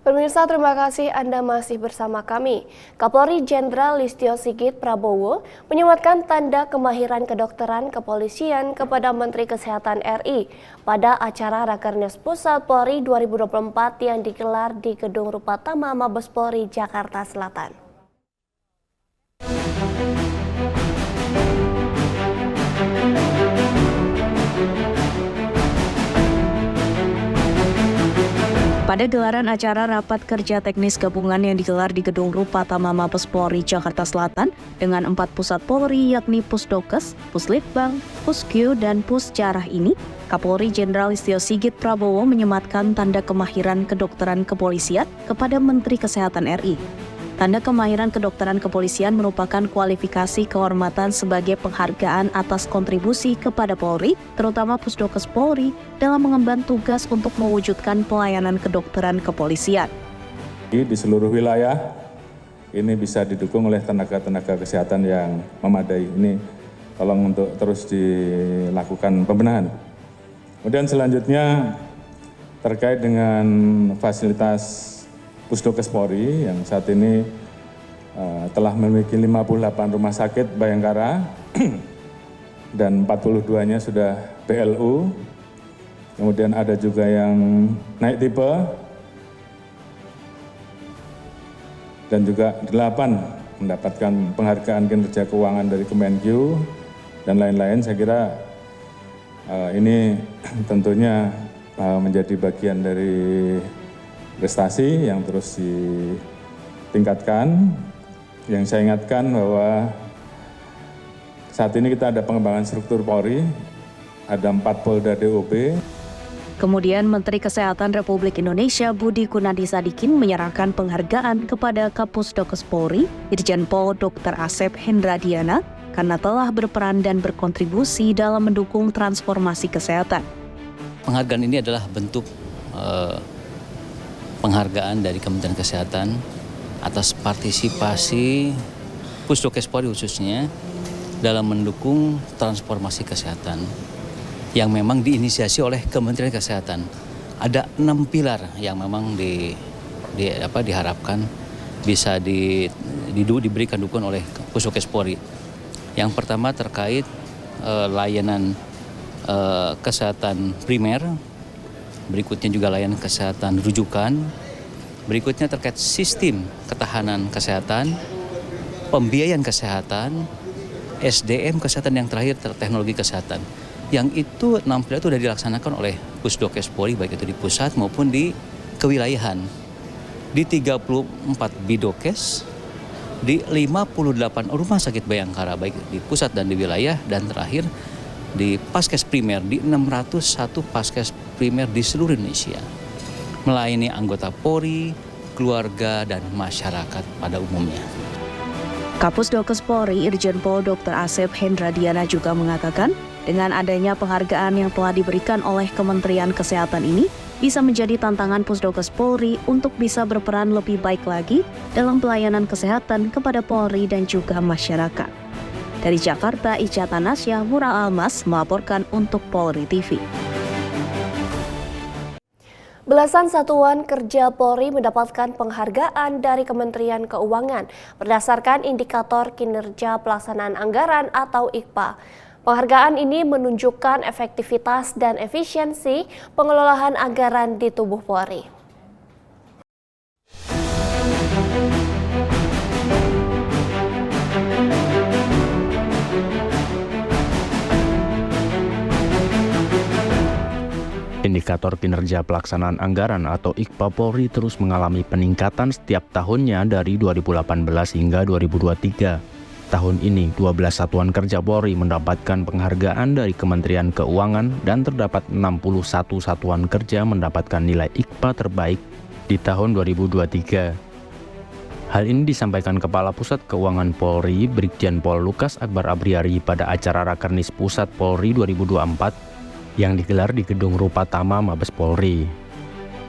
Pemirsa, terima kasih Anda masih bersama kami. Kapolri Jenderal Listio Sigit Prabowo menyematkan tanda kemahiran kedokteran kepolisian kepada Menteri Kesehatan RI pada acara Rakernas Pusat Polri 2024 yang digelar di Gedung Rupatama Mabes Polri, Jakarta Selatan. Pada gelaran acara rapat kerja teknis gabungan yang digelar di Gedung Rupatama Mabes Polri, Jakarta Selatan dengan 4 pusat Polri yakni Pusdokes, Puslitbang, Puskyu, dan Pusjarah ini, Kapolri Jenderal Listio Sigit Prabowo menyematkan tanda kemahiran kedokteran kepolisian kepada Menteri Kesehatan RI. Tanda kemahiran kedokteran kepolisian merupakan kualifikasi kehormatan sebagai penghargaan atas kontribusi kepada Polri, terutama Pusdokes Polri, dalam mengemban tugas untuk mewujudkan pelayanan kedokteran kepolisian. Di seluruh wilayah, ini bisa didukung oleh tenaga-tenaga kesehatan yang memadai. Ini tolong untuk terus dilakukan pembenahan. Kemudian selanjutnya terkait dengan fasilitas Pusdokes Polri yang saat ini telah memiliki 58 rumah sakit Bayangkara dan 42-nya sudah PLU. Kemudian ada juga yang naik tipe dan juga 8 mendapatkan penghargaan kinerja keuangan dari Kemenkyu dan lain-lain. Saya kira ini tentunya menjadi bagian dari prestasi yang terus ditingkatkan. Yang saya ingatkan bahwa saat ini kita ada pengembangan struktur Polri, ada 4 Polda DOP. Kemudian Menteri Kesehatan Republik Indonesia Budi Gunadi Sadikin menyerahkan penghargaan kepada Kapusdokes Polri, Irjen Pol Dr. Asep Hendradiana, karena telah berperan dan berkontribusi dalam mendukung transformasi kesehatan. Penghargaan ini adalah bentuk penghargaan dari Kementerian Kesehatan atas partisipasi Pusdokes Polri khususnya dalam mendukung transformasi kesehatan yang memang diinisiasi oleh Kementerian Kesehatan. Ada 6 pilar yang memang diharapkan bisa diberikan dukungan oleh Pusdokes Polri. Yang pertama terkait layanan kesehatan primer, berikutnya juga layanan kesehatan rujukan, berikutnya terkait sistem ketahanan kesehatan, pembiayaan kesehatan, SDM kesehatan, yang terakhir teknologi kesehatan. Yang itu 6 pilar itu sudah dilaksanakan oleh Pusdokes Polri baik itu di pusat maupun di kewilayahan. Di 34 bidokes, di 58 rumah sakit Bayangkara baik di pusat dan di wilayah, dan terakhir di Paskes Primer di 601 Paskes Primer di seluruh Indonesia, melayani anggota Polri, keluarga, dan masyarakat pada umumnya. Kapusdokes Polri Irjen Pol Dr. Asep Hendradiana juga mengatakan, dengan adanya penghargaan yang telah diberikan oleh Kementerian Kesehatan ini, bisa menjadi tantangan Pusdokes Polri untuk bisa berperan lebih baik lagi dalam pelayanan kesehatan kepada Polri dan juga masyarakat. Dari Jakarta, Ica Tanasya, Mural Almas melaporkan untuk Polri TV. Belasan satuan kerja Polri mendapatkan penghargaan dari Kementerian Keuangan berdasarkan indikator kinerja pelaksanaan anggaran atau IKPA. Penghargaan ini menunjukkan efektivitas dan efisiensi pengelolaan anggaran di tubuh Polri. Indikator kinerja pelaksanaan anggaran atau IKPA Polri terus mengalami peningkatan setiap tahunnya dari 2018 hingga 2023. Tahun ini, 12 satuan kerja Polri mendapatkan penghargaan dari Kementerian Keuangan dan terdapat 61 satuan kerja mendapatkan nilai IKPA terbaik di tahun 2023. Hal ini disampaikan Kepala Pusat Keuangan Polri, Brigjen Pol Lukas Akbar Abriari pada acara Rakernis Pusat Polri 2024 yang digelar di Gedung Rupatama Mabes Polri.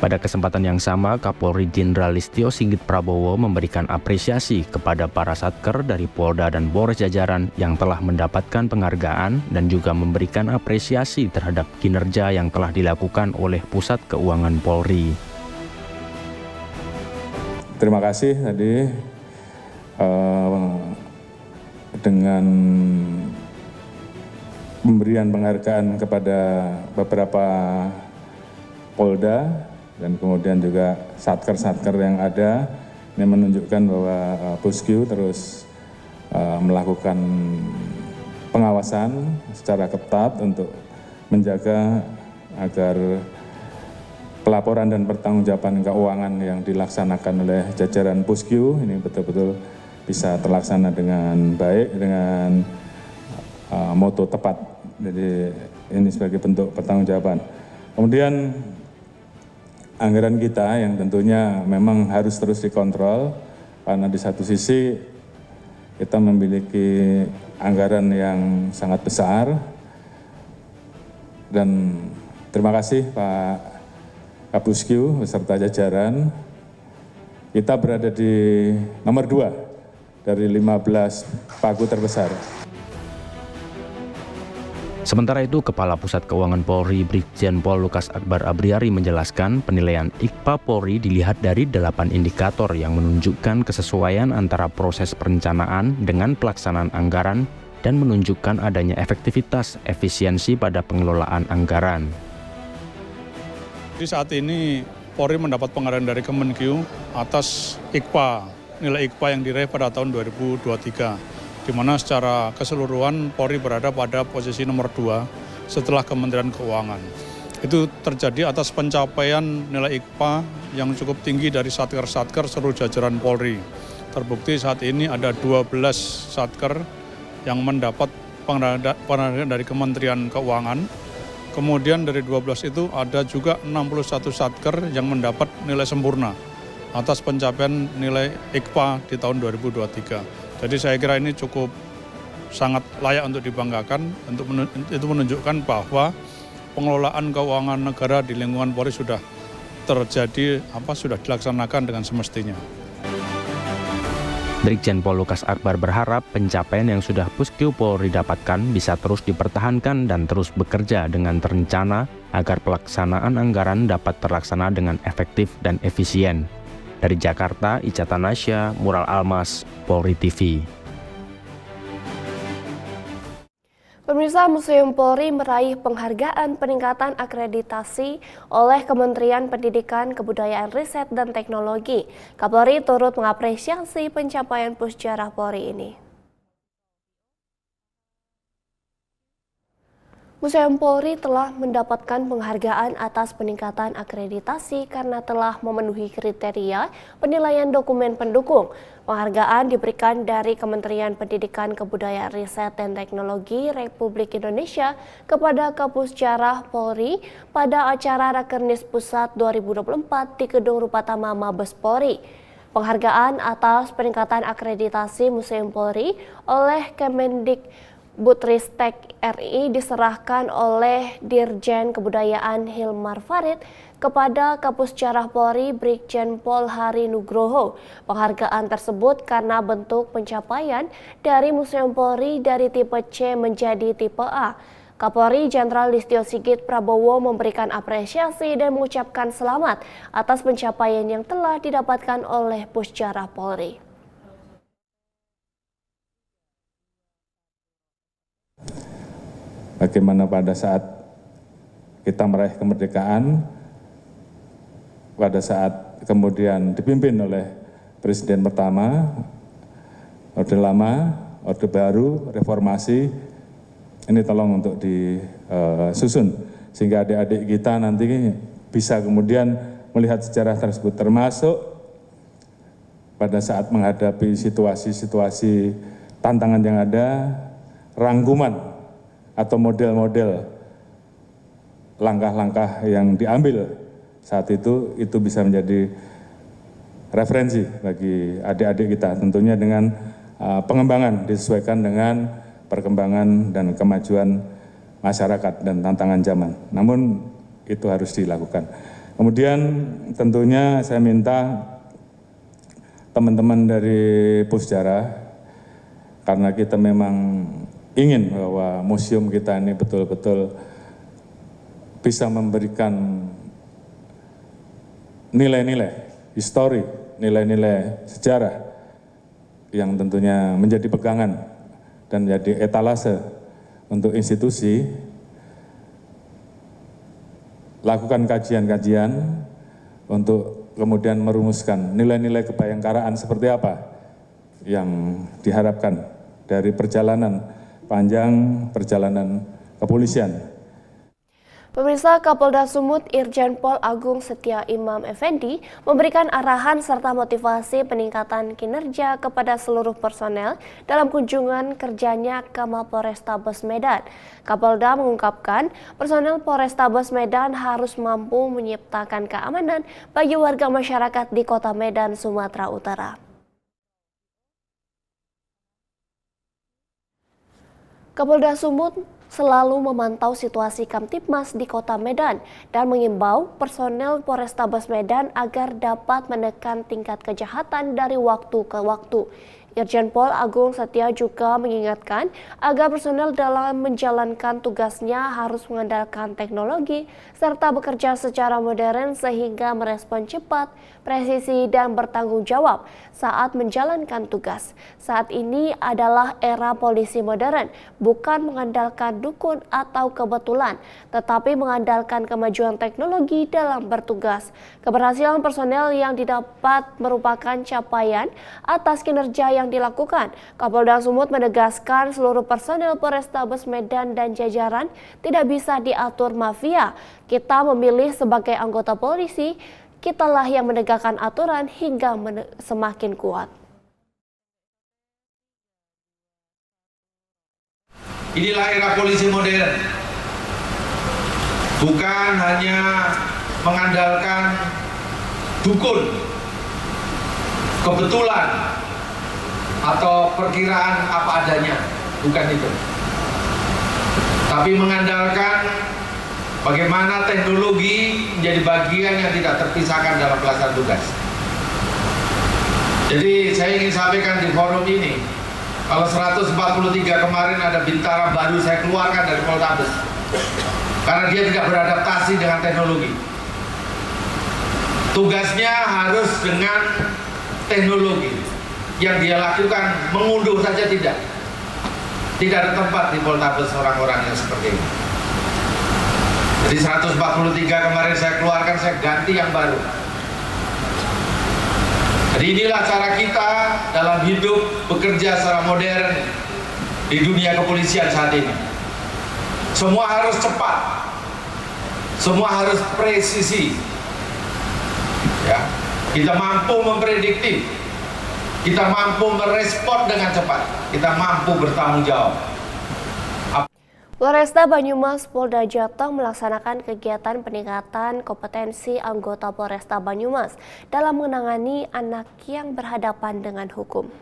Pada kesempatan yang sama, Kapolri Jenderal Listio Sigit Prabowo memberikan apresiasi kepada para satker dari Polda dan Polres jajaran yang telah mendapatkan penghargaan dan juga memberikan apresiasi terhadap kinerja yang telah dilakukan oleh Pusat Keuangan Polri. terima kasih tadi dengan pemberian penghargaan kepada beberapa Polda dan kemudian juga satker-satker yang ada. Ini menunjukkan bahwa Puskyu terus melakukan pengawasan secara ketat untuk menjaga agar pelaporan dan pertanggungjawaban keuangan yang dilaksanakan oleh jajaran Puskyu ini betul-betul bisa terlaksana dengan baik, dengan moto tepat. Jadi ini sebagai bentuk pertanggungjawaban. Kemudian anggaran kita yang tentunya memang harus terus dikontrol karena di satu sisi kita memiliki anggaran yang sangat besar dan terima kasih Pak Kapuskyu beserta jajaran. Kita berada di nomor 2 dari 15 pagu terbesar. Sementara itu, Kepala Pusat Keuangan Polri Brigjen Pol Lukas Akbar Abriari menjelaskan penilaian IKPA Polri dilihat dari 8 indikator yang menunjukkan kesesuaian antara proses perencanaan dengan pelaksanaan anggaran dan menunjukkan adanya efektivitas, efisiensi pada pengelolaan anggaran. Jadi saat ini Polri mendapat penghargaan dari Kemenkyu atas IKPA, nilai IKPA yang diraih pada tahun 2023. Di mana secara keseluruhan Polri berada pada posisi nomor 2 setelah Kementerian Keuangan. Itu terjadi atas pencapaian nilai IKPA yang cukup tinggi dari satker-satker seluruh jajaran Polri. Terbukti saat ini ada 12 satker yang mendapat penghargaan dari Kementerian Keuangan. Kemudian dari 12 itu ada juga 61 satker yang mendapat nilai sempurna atas pencapaian nilai IKPA di tahun 2023. Jadi saya kira ini cukup sangat layak untuk dibanggakan, itu menunjukkan bahwa pengelolaan keuangan negara di lingkungan Polri sudah terjadi, sudah dilaksanakan dengan semestinya. Brigjen Pol Lukas Akbar berharap pencapaian yang sudah Puskyu Polri dapatkan bisa terus dipertahankan dan terus bekerja dengan terencana agar pelaksanaan anggaran dapat terlaksana dengan efektif dan efisien. Dari Jakarta, Ica Tanasya, Mural Almas, Polri TV. Pemirsa, Museum Polri meraih penghargaan peningkatan akreditasi oleh Kementerian Pendidikan, Kebudayaan, Riset, dan Teknologi. Kapolri turut mengapresiasi pencapaian Pusjarah Polri ini. Museum Polri telah mendapatkan penghargaan atas peningkatan akreditasi karena telah memenuhi kriteria penilaian dokumen pendukung. Penghargaan diberikan dari Kementerian Pendidikan, Kebudayaan, Riset, dan Teknologi Republik Indonesia kepada Kapusjarah Polri pada acara Rakernis Pusat 2024 di Gedung Rupatama Mabes Polri. Penghargaan atas peningkatan akreditasi Museum Polri oleh Kemendikbudristek RI diserahkan oleh Dirjen Kebudayaan Hilmar Farid kepada Kapusjarah Polri Brigjen Pol Hari Nugroho. Penghargaan tersebut karena bentuk pencapaian dari Museum Polri dari tipe C menjadi tipe A. Kapolri Jenderal Listio Sigit Prabowo memberikan apresiasi dan mengucapkan selamat atas pencapaian yang telah didapatkan oleh Pusjarah Polri. Bagaimana pada saat kita meraih kemerdekaan, pada saat kemudian dipimpin oleh Presiden pertama, Orde Lama, Orde Baru, Reformasi, ini tolong untuk disusun sehingga adik-adik kita nanti bisa kemudian melihat sejarah tersebut, termasuk pada saat menghadapi situasi-situasi tantangan yang ada, rangkuman atau model-model langkah-langkah yang diambil saat itu bisa menjadi referensi bagi adik-adik kita, tentunya dengan pengembangan disesuaikan dengan perkembangan dan kemajuan masyarakat dan tantangan zaman. Namun itu harus dilakukan. Kemudian tentunya saya minta teman-teman dari Pusjarah, karena kita memang ingin bahwa museum kita ini betul-betul bisa memberikan nilai-nilai histori nilai-nilai sejarah yang tentunya menjadi pegangan dan menjadi etalase untuk institusi, lakukan kajian-kajian untuk kemudian merumuskan nilai-nilai kebayangkaraan seperti apa yang diharapkan dari perjalanan panjang perjalanan kepolisian. Pemirsa, Kapolda Sumut Irjen Pol Agung Setia Imam Effendi memberikan arahan serta motivasi peningkatan kinerja kepada seluruh personel dalam kunjungan kerjanya ke Mapolrestabes Medan. Kapolda mengungkapkan personel Polrestabes Medan harus mampu menciptakan keamanan bagi warga masyarakat di Kota Medan, Sumatera Utara. Kapolda Sumut selalu memantau situasi Kamtibmas di Kota Medan dan mengimbau personel Polrestabes Medan agar dapat menekan tingkat kejahatan dari waktu ke waktu. Irjen Pol Agung Setia juga mengingatkan agar personel dalam menjalankan tugasnya harus mengandalkan teknologi serta bekerja secara modern sehingga merespon cepat, presisi, dan bertanggung jawab saat menjalankan tugas. Saat ini adalah era polisi modern, bukan mengandalkan dukun atau kebetulan, tetapi mengandalkan kemajuan teknologi dalam bertugas. Keberhasilan personel yang didapat merupakan capaian atas kinerja yang dilakukan. Kapolda Sumut menegaskan seluruh personel Polrestabes Medan dan jajaran tidak bisa diatur mafia. Kita memilih sebagai anggota polisi, kitalah yang menegakkan aturan hingga semakin kuat. Inilah era polisi modern. Bukan hanya mengandalkan dukun, kebetulan, atau perkiraan apa adanya, bukan itu. Tapi mengandalkan bagaimana teknologi menjadi bagian yang tidak terpisahkan dalam pelaksanaan tugas. Jadi saya ingin sampaikan di forum ini, kalau 143 kemarin ada bintara baru saya keluarkan dari Poltabes, karena dia tidak beradaptasi dengan teknologi. Tugasnya harus dengan teknologi. Yang dia lakukan mengunduh saja tidak ada tempat di Poltabes orang-orang yang seperti ini. Jadi 143 kemarin saya keluarkan, saya ganti yang baru. Jadi inilah cara kita dalam hidup bekerja secara modern di dunia kepolisian saat ini. Semua harus cepat, semua harus presisi. Ya, kita mampu memprediktif, kita mampu merespon dengan cepat, kita mampu bertanggung jawab. Polresta Banyumas Polda Jateng melaksanakan kegiatan peningkatan kompetensi anggota Polresta Banyumas dalam menangani anak yang berhadapan dengan hukum.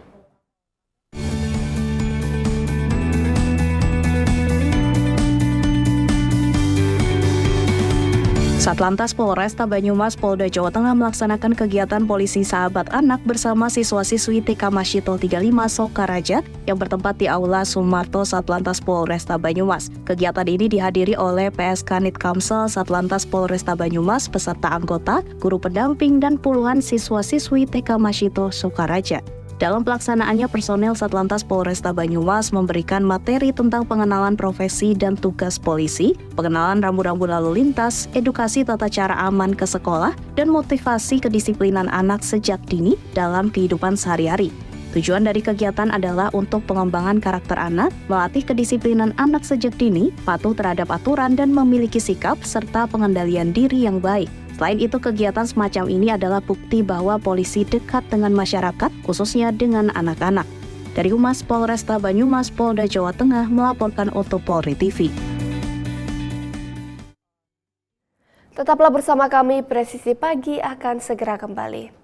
Satlantas Polresta Banyumas Polda Jawa Tengah melaksanakan kegiatan Polisi Sahabat Anak bersama siswa-siswi TK Masyitol 35 Sokaraja yang bertempat di Aula Sumarto Satlantas Polresta Banyumas. Kegiatan ini dihadiri oleh PSK Nitkamsel Satlantas Polresta Banyumas, peserta anggota, guru pendamping, dan puluhan siswa-siswi TK Masyitol Sokaraja. Dalam pelaksanaannya, personel Satlantas Polresta Banyumas memberikan materi tentang pengenalan profesi dan tugas polisi, pengenalan rambu-rambu lalu lintas, edukasi tata cara aman ke sekolah, dan motivasi kedisiplinan anak sejak dini dalam kehidupan sehari-hari. Tujuan dari kegiatan adalah untuk pengembangan karakter anak, melatih kedisiplinan anak sejak dini, patuh terhadap aturan, dan memiliki sikap serta pengendalian diri yang baik. Selain itu, kegiatan semacam ini adalah bukti bahwa polisi dekat dengan masyarakat, khususnya dengan anak-anak. Dari Humas Polresta Banyumas, Polda Jawa Tengah melaporkan untuk Polri TV. Tetaplah bersama kami, Presisi Pagi akan segera kembali.